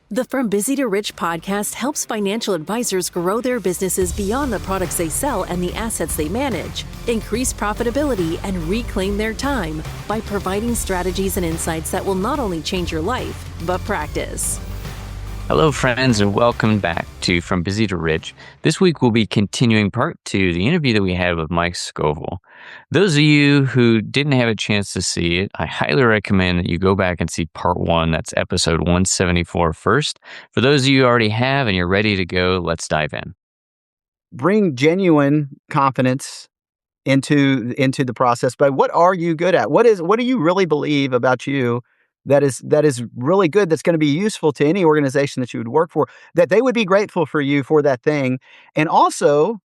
The From Busy to Rich podcast helps financial advisors grow their businesses beyond the products they sell and the assets they manage, increase profitability, and reclaim their time by providing strategies and insights that will not only change your life, but practice. Hello, friends, and welcome back to From Busy to Rich. This week, we'll be continuing part 2, the interview that we had with Mike Scovel. Those of you who didn't have a chance to see it, I highly recommend that you go back and see part 1. That's episode 174 first. For those of you who already have and you're ready to go, let's dive in. Bring genuine confidence into the process. But what are you good at? What do you really believe about you that is really good, that's going to be useful to any organization that you would work for, that they would be grateful for you for that thing? And also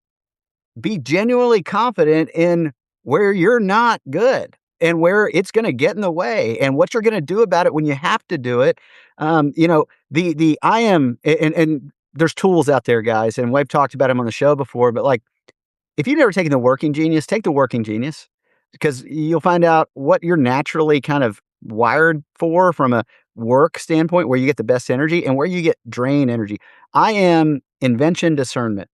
be genuinely confident in where you're not good and where it's going to get in the way and what you're going to do about it when you have to do it. I am, and there's tools out there, guys, and we've talked about them on the show before, but like, if you've never taken the Working Genius, take the Working Genius, because you'll find out what you're naturally kind of wired for from a work standpoint, where you get the best energy and where you get drain energy. I am invention discernment.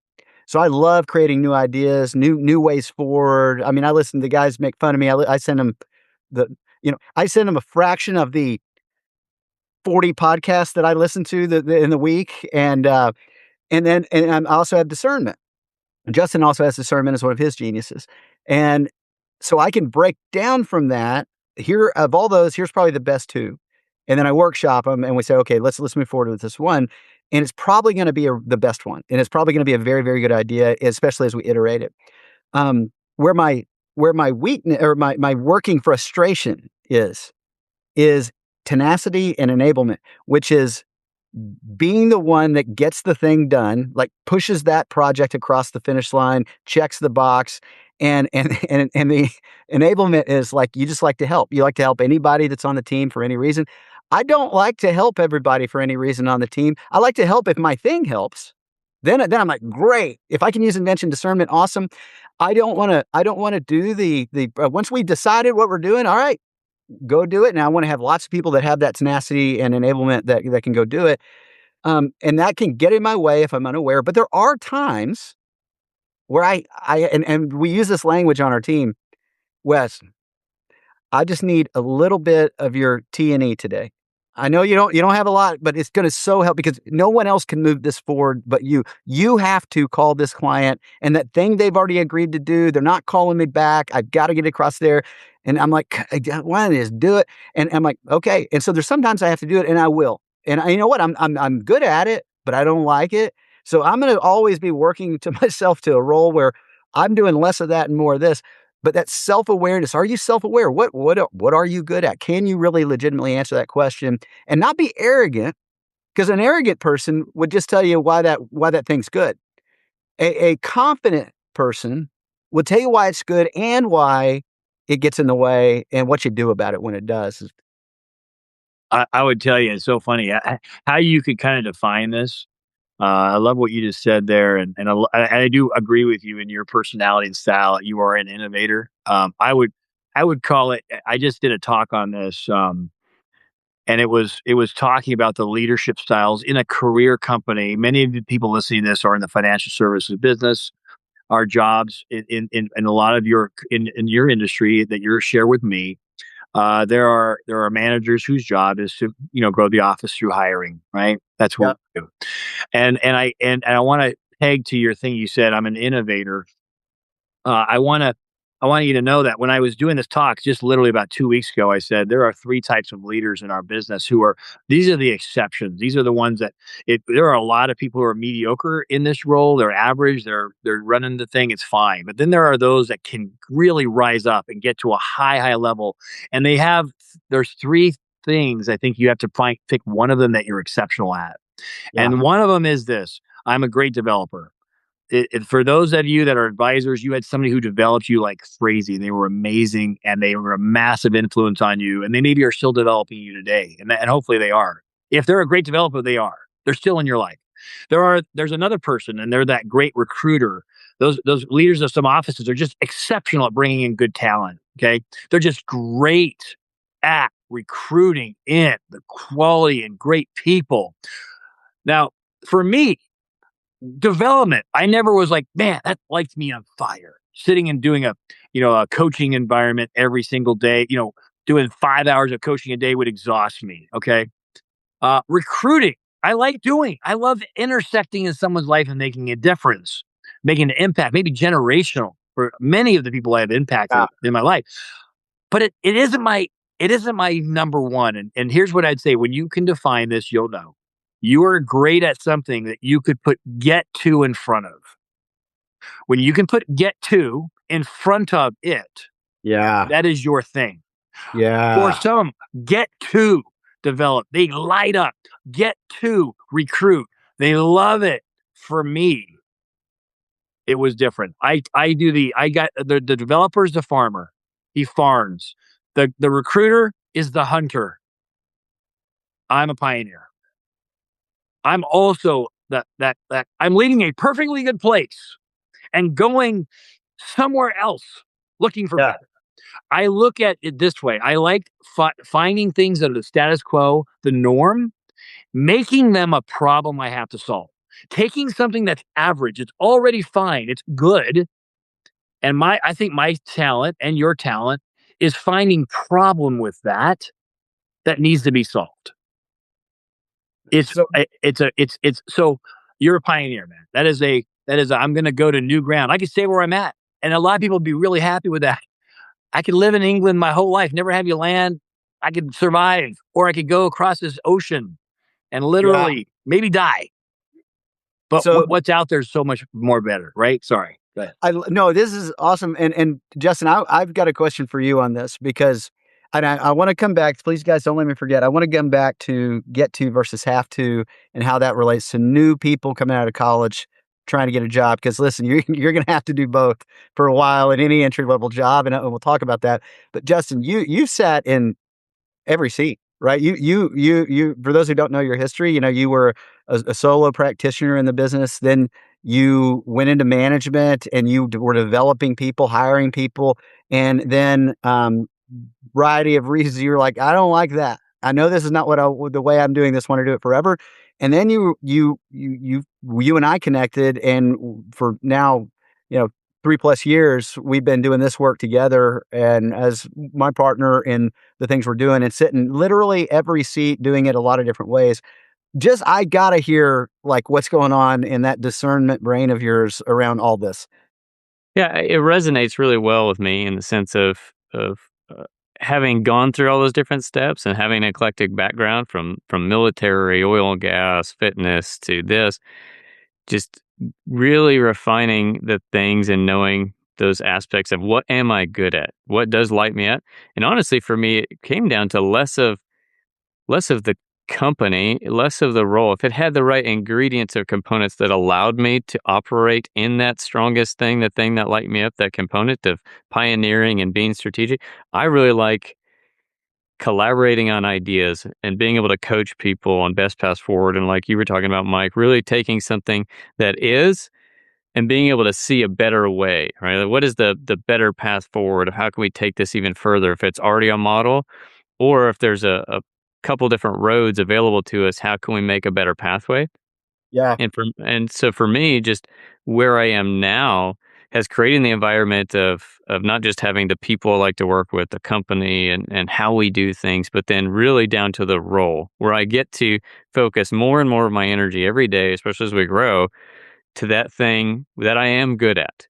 So I love creating new ideas, new ways forward. I mean, I listen to guys make fun of me. I send them a fraction of the 40 podcasts that I listen to in the week. And I also have discernment. Justin also has discernment as one of his geniuses. And so I can break down from that. Here, of all those, here's probably the best 2. And then I workshop them and we say, okay, let's move forward with this one. And it's probably going to be the best one. And it's probably going to be a very, very good idea, especially as we iterate it. Where my weakness or my working frustration is tenacity and enablement, which is being the one that gets the thing done, like pushes that project across the finish line, checks the box. And the enablement is like, you just like to help. You like to help anybody that's on the team for any reason. I don't like to help everybody for any reason on the team. I like to help if my thing helps. Then I'm like, great. If I can use invention discernment, awesome. I don't want to do the once we've decided what we're doing, all right, go do it. And I want to have lots of people that have that tenacity and enablement that can go do it. And that can get in my way if I'm unaware. But there are times where and we use this language on our team, Wes, I just need a little bit of your T&E today. I know you don't have a lot, but it's going to so help, because no one else can move this forward but you. You have to call this client, and that thing they've already agreed to do, they're not calling me back. I've got to get across there. And I'm like, why don't you just do it? And I'm like, okay. And so there's sometimes I have to do it, and I will. And you know what? I'm good at it, but I don't like it. So I'm going to always be working to myself to a role where I'm doing less of that and more of this. But that self-awareness, are you self-aware? What are you good at? Can you really legitimately answer that question and not be arrogant? Because an arrogant person would just tell you why that thing's good. A confident person will tell you why it's good and why it gets in the way and what you do about it when it does. I would tell you, it's so funny how you could kind of define this. I love what you just said there, and I do agree with you in your personality and style. You are an innovator. I would call it. I just did a talk on this, and it was talking about the leadership styles in a career company. Many of the people listening to this are in the financial services business. Our jobs in a lot of your industry that you share with me. There are managers whose job is to grow the office through hiring, right? That's what we do. And I want to peg to your thing. You said I'm an innovator. I want you to know that when I was doing this talk just literally about 2 weeks ago, I said there are 3 types of leaders in our business these are the exceptions. These are the ones that there are a lot of people who are mediocre in this role. They're average. They're running the thing. It's fine. But then there are those that can really rise up and get to a high level. And there's 3 things I think you have to pick one of them that you're exceptional at. Yeah. And one of them is this: I'm a great developer. For those of you that are advisors, you had somebody who developed you like crazy, and they were amazing, and they were a massive influence on you, and they maybe are still developing you today, and hopefully they are. If they're a great developer, they are. They're still in your life. There's another person, and they're that great recruiter. Those leaders of some offices are just exceptional at bringing in good talent. Okay, they're just great at recruiting in the quality and great people. Now, for me, development, I never was like, man, that lights me on fire. Sitting and doing a coaching environment every single day, doing 5 hours of coaching a day would exhaust me. Okay. Recruiting, I like doing. I love intersecting in someone's life and making a difference, making an impact, maybe generational for many of the people I have impacted Yeah. in my life. But it isn't my number one. And here's what I'd say: when you can define this, you'll know you are great at something that you could put get to in front of. When you can put get to in front of it, Yeah. that is your thing. For Yeah. some, get to develop. They light up. Get to recruit. They love it. For me, it was different. I got the developer's the farmer. He farms. The recruiter is the hunter. I'm a pioneer. I'm also that I'm leaving a perfectly good place and going somewhere else looking for Yeah. better. I look at it this way. I like finding things that are the status quo, the norm, making them a problem I have to solve. Taking something that's average, it's already fine, it's good, and I think my talent and your talent is finding problem with that needs to be solved. It's So it's so you're a pioneer, man. That is I'm gonna go to new ground. I can stay where I'm at. And a lot of people would be really happy with that. I could live in England my whole life, never have you land. I could survive. Or I could go across this ocean and yeah. literally maybe die. But So what's out there is so much more better, right? Sorry. Go ahead. no, this is awesome. And Justin, I've got a question for you on this because, and I want to come back. Please, guys, don't let me forget. I want to come back to get to versus have to, and how that relates to new people coming out of college trying to get a job. Because listen, you're going to have to do both for a while in any entry level job, and we'll talk about that. But Justin, you've sat in every seat, right? You. For those who don't know your history, you were a solo practitioner in the business. Then you went into management, and you were developing people, hiring people, and then variety of reasons you're like, I don't like that. I know this is not the way I'm doing this. Want to do it forever, and then you and I connected, and for now, 3+ years we've been doing this work together, and as my partner in the things we're doing, and sitting literally every seat, doing it a lot of different ways. Just I gotta hear like what's going on in that discernment brain of yours around all this. Yeah, it resonates really well with me in the sense of uh, having gone through all those different steps and having an eclectic background from military, oil and gas, fitness to this, just really refining the things and knowing those aspects of what am I good at? What does light me up? And honestly, for me, it came down to less of the company, less of the role. If it had the right ingredients or components that allowed me to operate in that strongest thing, the thing that light me up, that component of pioneering and being strategic, I really like collaborating on ideas and being able to coach people on best paths forward. And like you were talking about, Mike, really taking something that is and being able to see a better way, right? Like, what is the better path forward? How can we take this even further? If it's already a model, or if there's a couple different roads available to us, how can we make a better pathway? Yeah, And so for me, just where I am now has created the environment of not just having the people I like to work with, the company and how we do things, but then really down to the role where I get to focus more and more of my energy every day, especially as we grow, to that thing that I am good at.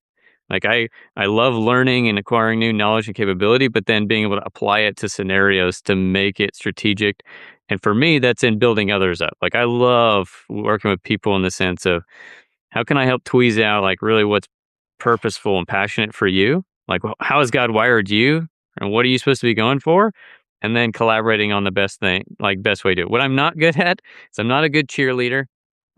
Like I love learning and acquiring new knowledge and capability, but then being able to apply it to scenarios to make it strategic. And for me, that's in building others up. Like I love working with people in the sense of how can I help tweeze out like really what's purposeful and passionate for you? Like how has God wired you and what are you supposed to be going for? And then collaborating on the best thing, like best way to do it. What I'm not good at is I'm not a good cheerleader.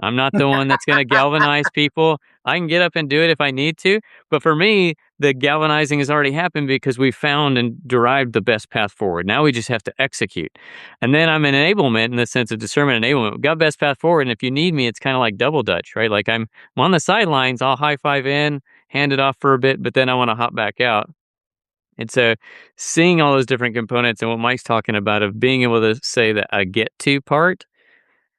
I'm not the one that's going to galvanize people. I can get up and do it if I need to. But for me, the galvanizing has already happened because we found and derived the best path forward. Now we just have to execute. And then I'm in enablement in the sense of discernment enablement. We've got best path forward. And if you need me, it's kind of like double dutch, right? Like I'm on the sidelines, I'll high five in, hand it off for a bit, but then I want to hop back out. And so seeing all those different components and what Mike's talking about of being able to say that I get to part,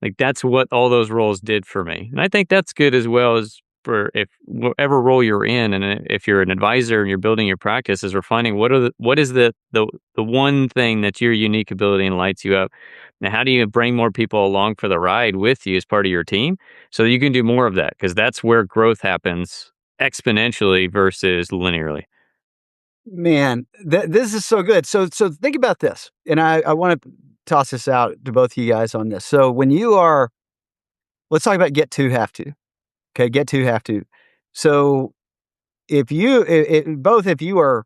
Like that's what all those roles did for me. And I think that's good as well as for if whatever role you're in, and if you're an advisor and you're building your practice, is refining what is the one thing that's your unique ability and lights you up. Now, how do you bring more people along for the ride with you as part of your team so you can do more of that? Because that's where growth happens exponentially versus linearly. Man, this is so good. So think about this, and I want to toss this out to both of you guys on this. So when you are, let's talk about get to, have to. Okay, get to, have to. So if you, both, if you are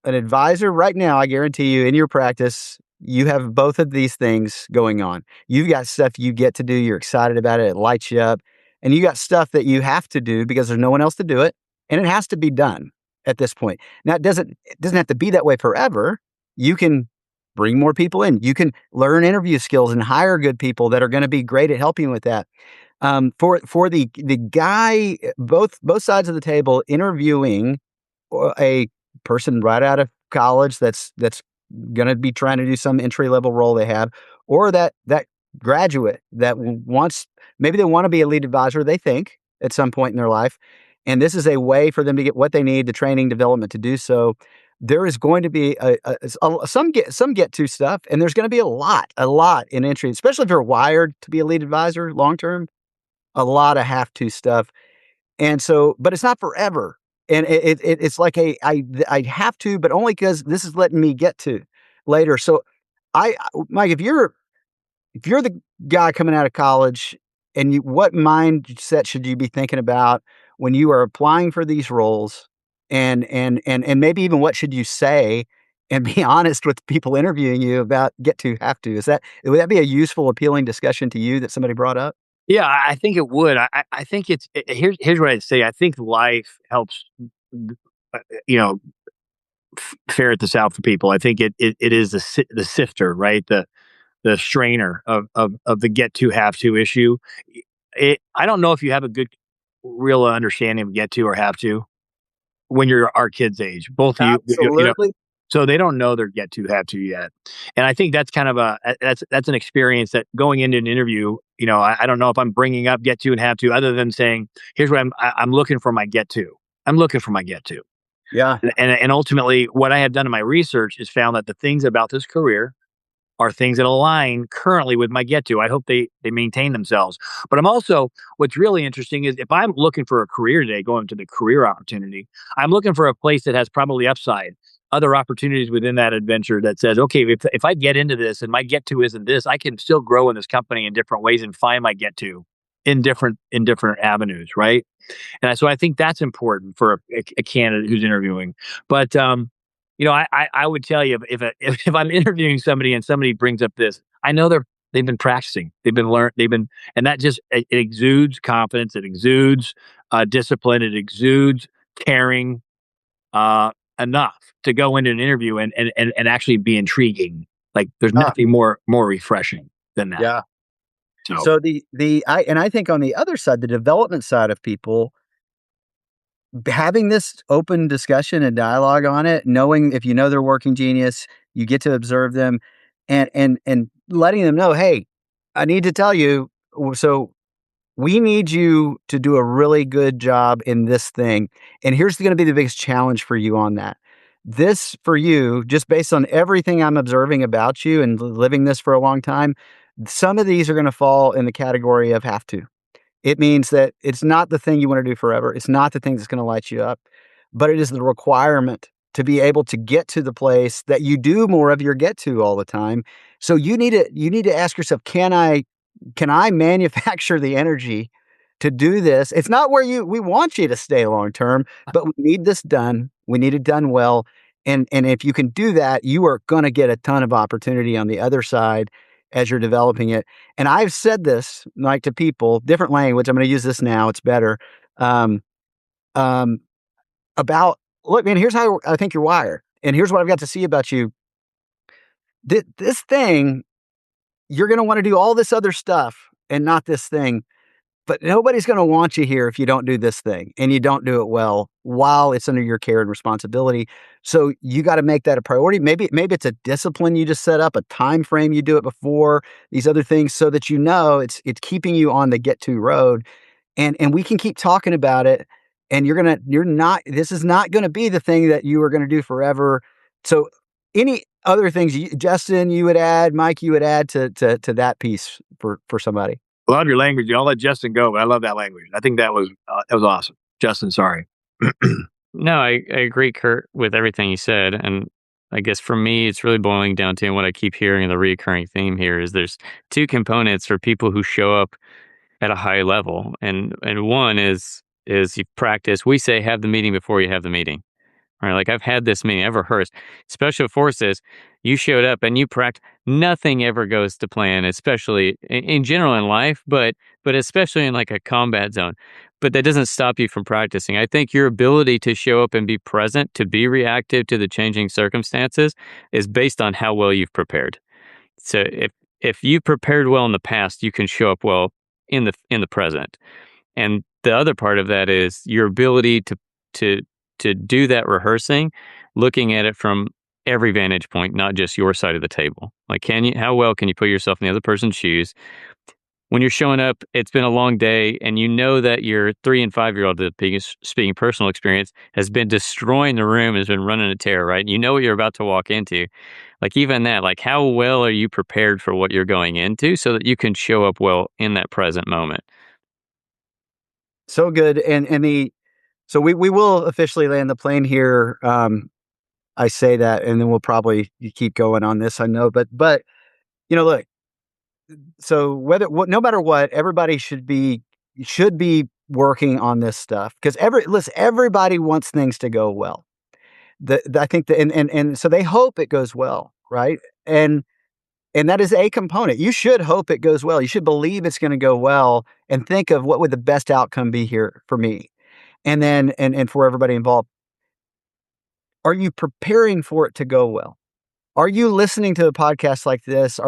an advisor right now, I guarantee you in your practice, you have both of these things going on. You've got stuff you get to do, you're excited about it, it lights you up. And you got stuff that you have to do because there's no one else to do it. And it has to be done at this point. Now it doesn't have to be that way forever. You can bring more people in. You can learn interview skills and hire good people that are going to be great at helping with that. For the guy, both sides of the table interviewing a person right out of college that's going to be trying to do some entry level role they have, or that graduate that wants, maybe they want to be a lead advisor, they think at some point in their life, and this is a way for them to get what they need, the training development to do so. There is going to be some get to stuff, and there's going to be a lot in entry, especially if you're wired to be a lead advisor long term. A lot of have to stuff. And so, but it's not forever. And it's like I have to, but only because this is letting me get to later. So Mike, if you're the guy coming out of college, and what mindset should you be thinking about when you are applying for these roles, and maybe even what should you say, and be honest with people interviewing you about get to, have to? Would that be a useful, appealing discussion to you that somebody brought up? Yeah, I think it would. I think here's what I'd say. I think life helps, you know, ferret this out for people. I think it is the sifter, right? The strainer of the get to, have to issue. I don't know if you have a good real understanding of get to or have to when you're our kids' age. Both of you know, Absolutely. so they don't know their get to, have to yet. And I think that's kind of that's an experience that going into an interview, I don't know if I'm bringing up get to and have to, other than saying, here's what I'm looking for my get to. I'm looking for my get to. Yeah. And ultimately, what I have done in my research is found that the things about this career are things that align currently with my get to. I hope they maintain themselves. But I'm also, what's really interesting is if I'm looking for a career today, going to the career opportunity, I'm looking for a place that has probably upside, other opportunities within that adventure that says, okay, if I get into this and my get to isn't this, I can still grow in this company in different ways and find my get to in different avenues, right? And so I think that's important for a candidate who's interviewing. But I would tell you if I'm interviewing somebody and somebody brings up this, I know they've been practicing, and that just it exudes confidence, it exudes discipline, it exudes caring enough to go into an interview and actually be intriguing. Like there's nothing more refreshing than that. Yeah. So So I think on the other side, the development side of people, having this open discussion and dialogue on it, knowing if you know they're working genius, you get to observe them, and letting them know, hey, I need to tell you, so we need you to do a really good job in this thing, and here's going to be the biggest challenge for you on that. This for you, just based on everything I'm observing about you and living this for a long time, some of these are going to fall in the category of have to. It means that it's not the thing you want to do forever. It's not the thing that's going to light you up, but it is the requirement to be able to get to the place that you do more of your get to all the time. So you need to ask yourself, can I manufacture the energy to do this? It's not where we want you to stay long term, but we need this done. We need it done well. And if you can do that, you are going to get a ton of opportunity on the other side as you're developing it. And I've said this, like, to people, different language. I'm going to use this now. It's better. Um, um, about, look, man, here's how I think you're wired. And here's what I've got to see about you. This thing, you're going to want to do all this other stuff and not this thing. But nobody's going to want you here if you don't do this thing and you don't do it well while it's under your care and responsibility. So you got to make that a priority. Maybe it's a discipline you just set up, a time frame you do it before, these other things, so that it's keeping you on the get to road. And we can keep talking about it, and this is not gonna be the thing that you are gonna do forever. So any other things Justin, you would add, Mike, you would add to that piece for somebody? I love your language. I'll let Justin go, but I love that language. I think that was awesome. Justin, sorry. No, I agree, Kurt, with everything you said. And I guess for me, it's really boiling down to, and what I keep hearing in the recurring theme here is there's two components for people who show up at a high level. And one is you practice. We say have the meeting before you have the meeting. Right? Like I've had this meeting, I've rehearsed. Special forces, you showed up and you practice. Nothing ever goes to plan, especially in general in life, but especially in like a combat zone. But that doesn't stop you from practicing. I think your ability to show up and be present, to be reactive to the changing circumstances, is based on how well you've prepared. So if you prepared well in the past, you can show up well in the present. And the other part of that is your ability to do that rehearsing, looking at it from every vantage point, not just your side of the table. Like, how well can you put yourself in the other person's shoes? When you're showing up, it's been a long day, and you know that your 3 and 5-year-old, speaking personal experience, has been destroying the room, has been running a tear, right? You know what you're about to walk into. Like even that, like how well are you prepared for what you're going into so that you can show up well in that present moment? So good. So we will officially land the plane here. I say that, and then we'll probably keep going on this, I know, but look, so no matter what, everybody should be working on this stuff, because everybody wants things to go well. I think and so they hope it goes well, right? And that is a component. You should hope it goes well. You should believe it's going to go well, and think of what would the best outcome be here for me, and then and for everybody involved. Are you preparing for it to go well? Are you listening to a podcast like this?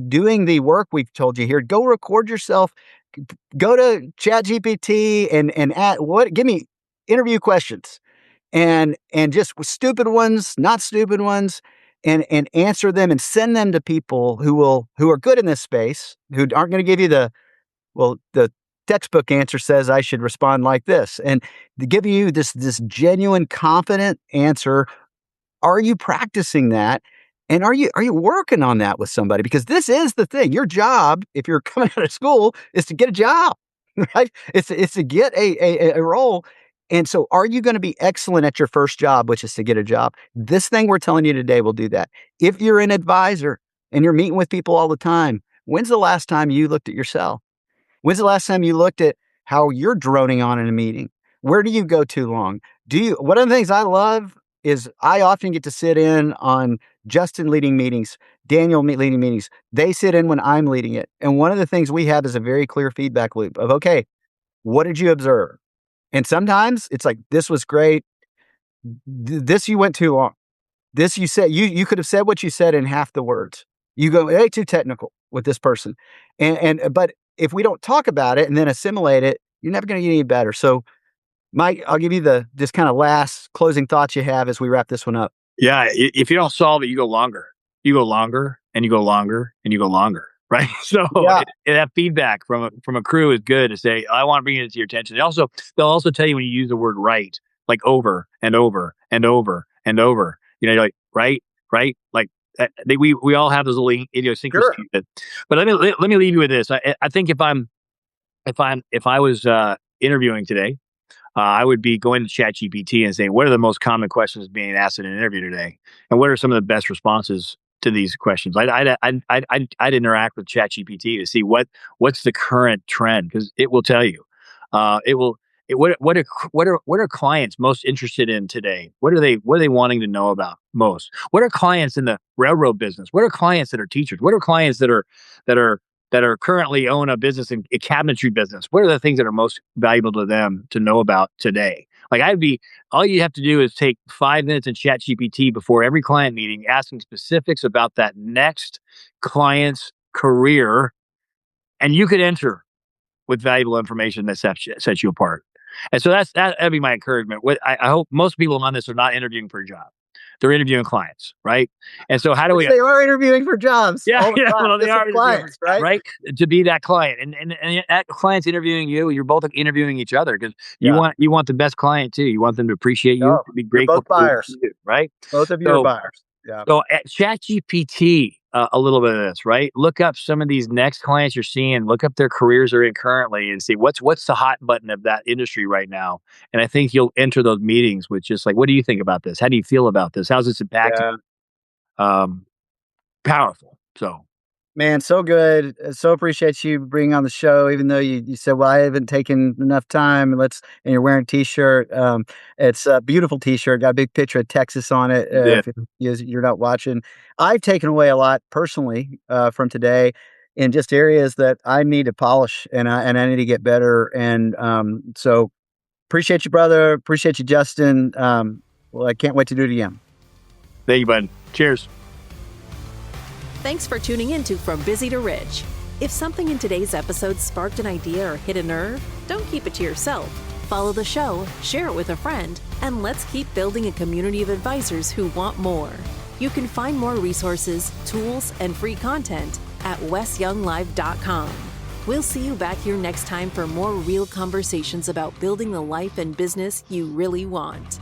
Doing the work we've told you here? Go record yourself. Go to ChatGPT give me interview questions, and just stupid ones, not stupid ones, and answer them and send them to people who are good in this space, who aren't going to give you the textbook answer says I should respond like this, and to give you this genuine, confident answer. Are you practicing that? And are you working on that with somebody? Because this is the thing. Your job, if you're coming out of school, is to get a job, right? It's to get a role. And so are you going to be excellent at your first job, which is to get a job? This thing we're telling you today will do that. If you're an advisor and you're meeting with people all the time, when's the last time you looked at yourself? When's the last time you looked at how you're droning on in a meeting? Where do you go too long? One of the things I love is I often get to sit in on Justin leading meetings, Daniel leading meetings. They sit in when I'm leading it. And one of the things we have is a very clear feedback loop of, okay, what did you observe? And sometimes it's like, this was great. This, you went too long. This, you said, you could have said what you said in half the words. You go, hey, too technical with this person. But if we don't talk about it and then assimilate it, you're never going to get any better. So Mike, I'll give you the just kind of last closing thoughts you have as we wrap this one up. Yeah, if you don't solve it, you go longer. You go longer, and you go longer, and you go longer, right? So Yeah. that feedback from a crew is good to say, I want to bring it to your attention. They'll also tell you when you use the word right, like over and over and over and over. You're like right, like we all have those little idiosyncrasies. Sure. But let me leave you with this. I think if I was interviewing today, I would be going to ChatGPT and saying, what are the most common questions being asked in an interview today? And what are some of the best responses to these questions? I'd interact with ChatGPT to see what's the current trend, because it will tell you. What are clients most interested in today? What are they wanting to know about most? What are clients in the railroad business? What are clients that are teachers? What are clients that are currently own a business in a cabinetry business? What are the things that are most valuable to them to know about today? Like all you have to do is take 5 minutes in ChatGPT before every client meeting, asking specifics about that next client's career, and you could enter with valuable information that sets you apart. And so that'd be my encouragement. What I hope most people on this are not interviewing for a job. They're interviewing clients, right? And so how do Which we they are interviewing for jobs Yeah, all the yeah, time. well, they Just are as interviewing clients, right? right? To be that client, and that client's interviewing you. You're both interviewing each other because Yeah. you want the best client too. You want them to appreciate you, Oh, to be you're grateful both for buyers. you, right? Both of you are So buyers. Yeah. so at ChatGPT, a little bit of this, right? Look up some of these next clients you're seeing. Look up their careers they're in currently, and see what's the hot button of that industry right now. And I think you'll enter those meetings with just like, what do you think about this? How do you feel about this? How's this impacting? Yeah. Um, Powerful. So. Man, so good. So appreciate you bringing on the show, even though you said, well, I haven't taken enough time. And you're wearing a t-shirt. It's a beautiful t-shirt. Got a big picture of Texas on it. Yeah. If you're not watching, I've taken away a lot personally from today in just areas that I need to polish and I need to get better. And so appreciate you, brother. Appreciate you, Justin. Well, I can't wait to do it again. Thank you, bud. Cheers. Thanks for tuning in to From Busy to Rich. If something in today's episode sparked an idea or hit a nerve, don't keep it to yourself. Follow the show, share it with a friend, and let's keep building a community of advisors who want more. You can find more resources, tools, and free content at wesyounglive.com. We'll see you back here next time for more real conversations about building the life and business you really want.